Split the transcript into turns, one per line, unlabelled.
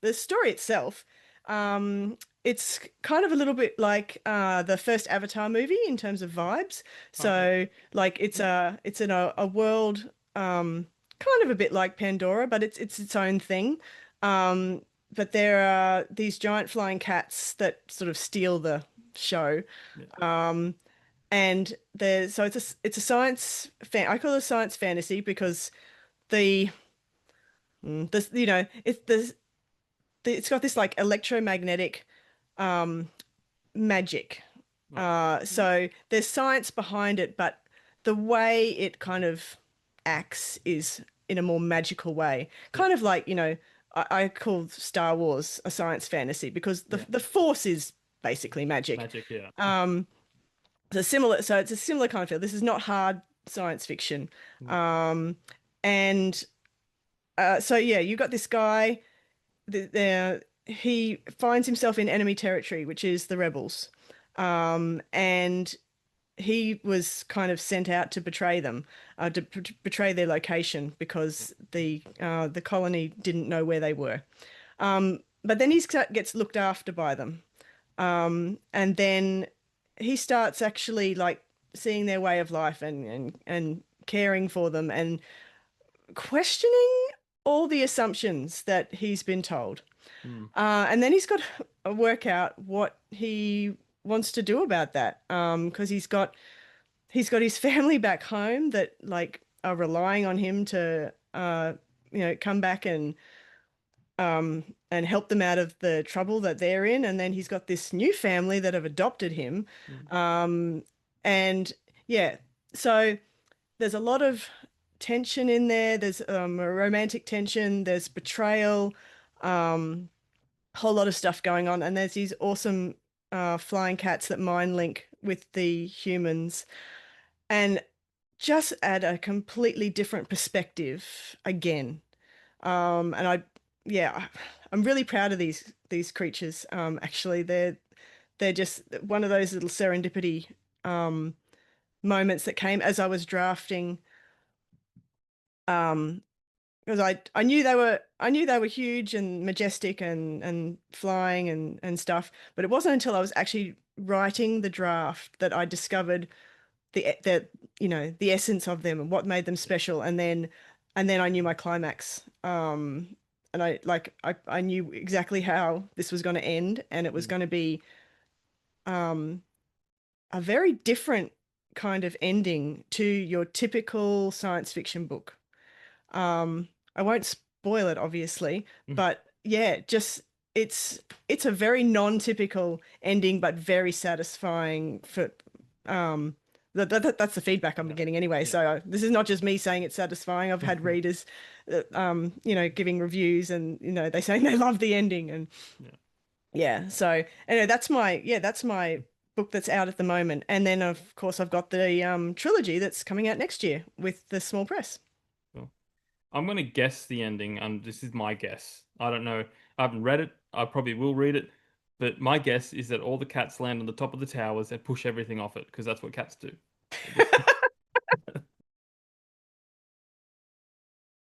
the story itself, it's kind of a little bit like the first Avatar movie in terms of vibes.
Okay.
So like it's in a world kind of a bit like Pandora, but it's its own thing. Um, but there are these giant flying cats that sort of steal the show.
Yeah.
Um, and there's so it's a science fan. I call it a science fantasy because the this it's it's got this like electromagnetic um magic.
Right.
So there's science behind it, but the way it kind of acts is in a more magical way.
Yeah.
Kind of like, I call Star Wars a science fantasy because the
Yeah.
the Force is basically magic.
Magic. Yeah.
Um, so it's a similar kind of feel. This is not hard science fiction.
Mm.
Um, and so yeah, you got this guy. He finds himself in enemy territory, which is the rebels. And he was kind of sent out to betray them, betray their location because the colony didn't know where they were. But then gets looked after by them, and then he starts actually like seeing their way of life and caring for them and questioning all the assumptions that he's been told.
Mm.
And then he's got to work out what he wants to do about that. Because he's got his family back home that like are relying on him to come back and help them out of the trouble that they're in. And then he's got this new family that have adopted him.
Mm.
Um, and yeah, so there's a lot of tension in there. There's a romantic tension. There's betrayal. A whole lot of stuff going on. And there's these awesome flying cats that mind link with the humans and just add a completely different perspective again. And yeah, I'm really proud of these creatures. Actually, they're just one of those little serendipity um, moments that came as I was drafting. Um, because I knew they were huge and majestic and flying and stuff, but it wasn't until I was actually writing the draft that I discovered the essence of them and what made them special, and then I knew my climax. And I knew exactly how this was going to end, and it was
Mm.
going to be um a very different kind of ending to your typical science fiction book. I won't spoil it, obviously,
Mm.
but yeah, just it's a very non-typical ending, but very satisfying for um that's the feedback I'm
Yeah.
getting anyway.
Yeah.
So this is not just me saying it's satisfying. I've had readers, giving reviews, and they saying they love the ending, and
Yeah.
yeah. So anyway, that's my book that's out at the moment, and then of course I've got the trilogy that's coming out next year with the small press.
Cool. I'm gonna guess the ending, and this is my guess. I don't know. I haven't read it. I probably will read it, but my guess is that all the cats land on the top of the towers and push everything off it because that's what cats do.